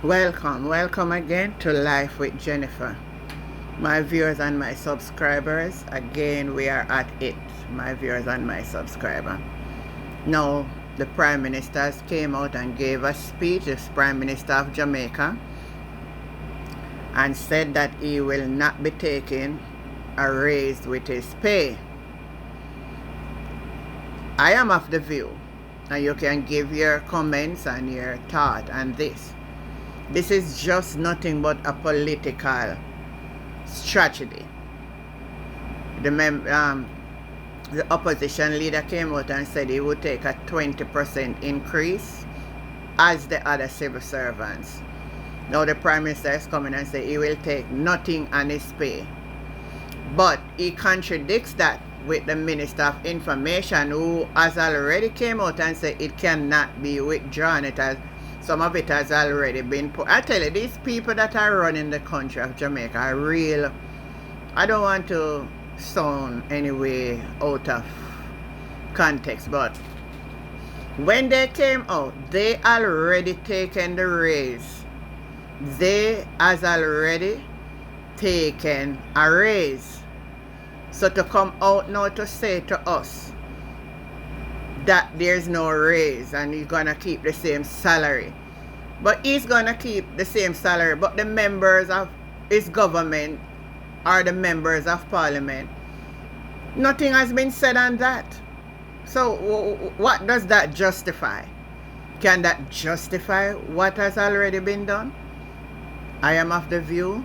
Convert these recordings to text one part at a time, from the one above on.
Welcome again to Life with Jennifer. My viewers and my subscribers, again we are at it, my viewers and my subscriber. Now, the Prime Minister came out and gave a speech, the Prime Minister of Jamaica, and said that he will not be taking a raise with his pay. I am of the view, and you can give your comments and your thought on this. This is just nothing but a political strategy. The opposition leader came out and said he would take a 20% increase as the other civil servants. Now the Prime Minister is coming and say he will take nothing on his pay. But he contradicts that with the Minister of Information, who has already came out and said it cannot be withdrawn. Some of it has already been put. I tell you, these people that are running the country of Jamaica are real. I don't want to sound anyway out of context, but when they came out, they already taken the raise. They has already taken a raise. So to come out now to say to us that there's no raise and he's gonna keep the same salary. But he's gonna keep the same salary, but the members of his government are the members of parliament. Nothing has been said on that. So what does that justify? Can that justify what has already been done? I am of the view,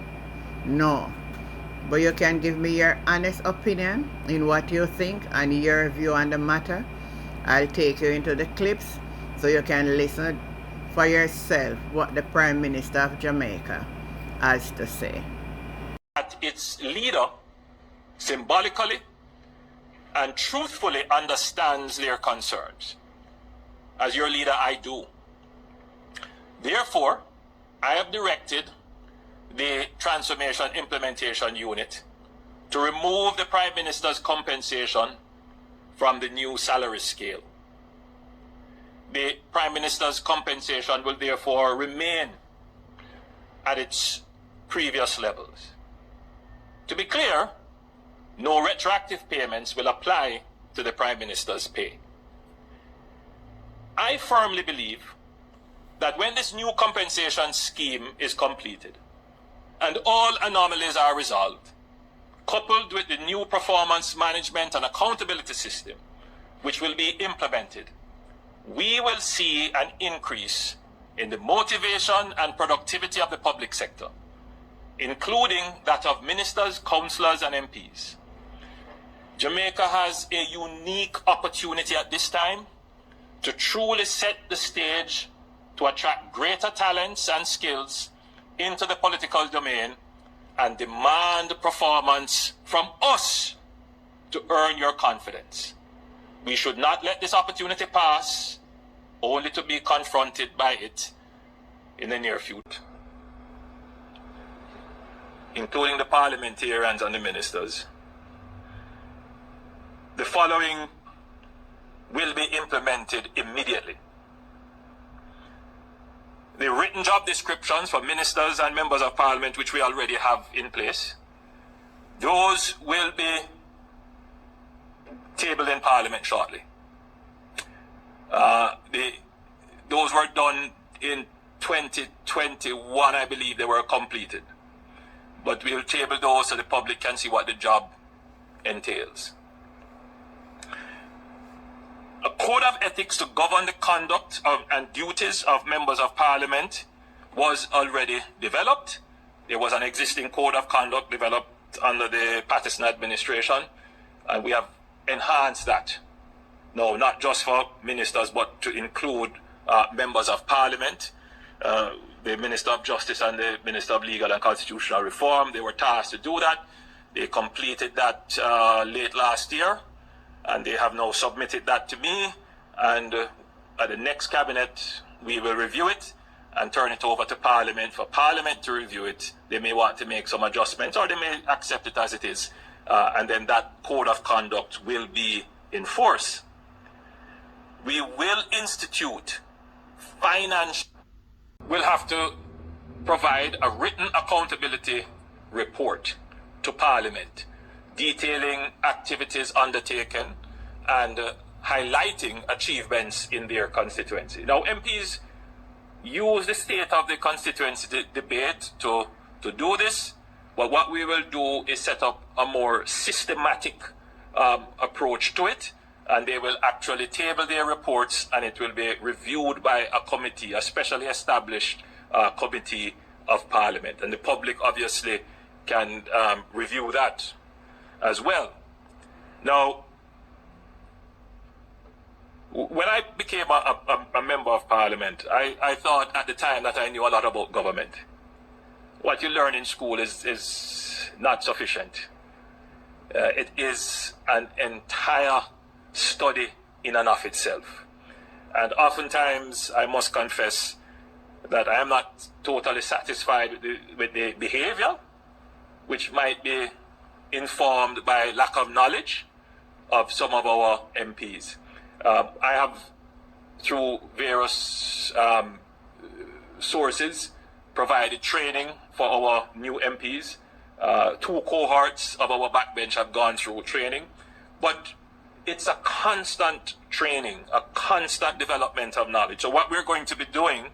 no. But you can give me your honest opinion in what you think and your view on the matter. I'll take you into the clips so you can listen for yourself what the Prime Minister of Jamaica has to say. That its leader symbolically and truthfully understands their concerns. As your leader, I do. Therefore, I have directed the Transformation Implementation Unit to remove the Prime Minister's compensation from the new salary scale. The Prime Minister's compensation will therefore remain at its previous levels. To be clear, no retroactive payments will apply to the Prime Minister's pay. I firmly believe that when this new compensation scheme is completed and all anomalies are resolved, coupled with the new performance management and accountability system, which will be implemented, we will see an increase in the motivation and productivity of the public sector, including that of ministers, councillors, and MPs. Jamaica has a unique opportunity at this time to truly set the stage to attract greater talents and skills into the political domain and demand performance from us to earn your confidence. We should not let this opportunity pass only to be confronted by it in the near future, including the parliamentarians and the ministers. The following will be implemented immediately. The written job descriptions for ministers and members of parliament, which we already have in place, those will be tabled in parliament shortly. Those were done in 2021, I believe they were completed. But we'll table those so the public can see what the job entails. A code of ethics to govern the conduct and duties of members of parliament was already developed. There was an existing code of conduct developed under the Patterson administration, and we have enhanced that. No, not just for ministers, but to include members of parliament, the Minister of Justice and the Minister of Legal and Constitutional Reform. They were tasked to do that. They completed that late last year, and they have now submitted that to me, and at the next cabinet we will review it and turn it over to Parliament for Parliament to review it. They may want to make some adjustments or they may accept it as it is, and then that code of conduct will be in force. We will institute finance. We'll have to provide a written accountability report to Parliament detailing activities undertaken and highlighting achievements in their constituency. Now, MPs use the state of the constituency debate to do this, but what we will do is set up a more systematic approach to it, and they will actually table their reports, and it will be reviewed by a committee, a specially established committee of Parliament, and the public obviously can review that as well. Now, when I became a member of Parliament, I thought at the time that I knew a lot about government. What you learn in school is not sufficient. It is an entire study in and of itself. And oftentimes, I must confess that I am not totally satisfied with the behavior, which might be informed by lack of knowledge of some of our MPs. I have, through various sources, provided training for our new MPs. 2 cohorts of our backbench have gone through training, but it's a constant training, a constant development of knowledge. So what we're going to be doing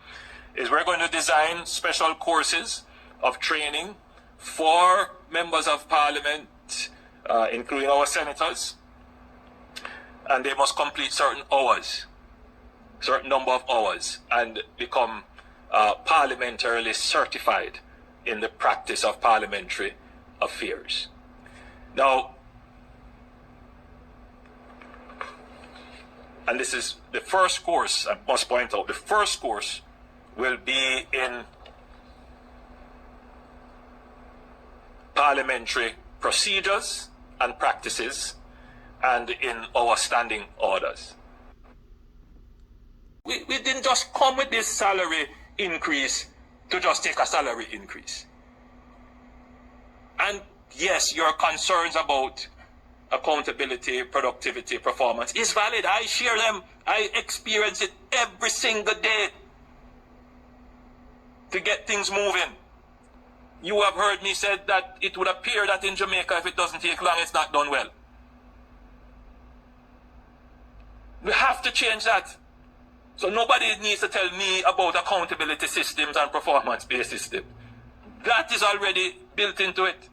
is we're going to design special courses of training for members of Parliament, including our senators, and they must complete certain hours, certain number of hours, and become parliamentarily certified in the practice of parliamentary affairs. Now, and this is the first course, I must point out, the first course will be in parliamentary procedures and practices and in our standing orders. We didn't just come with this salary increase to just take a salary increase. And yes, your concerns about accountability, productivity, performance is valid. I share them. I experience it every single day to get things moving. You have heard me say that it would appear that in Jamaica, if it doesn't take long, it's not done well. We have to change that. So nobody needs to tell me about accountability systems and performance-based systems. That is already built into it.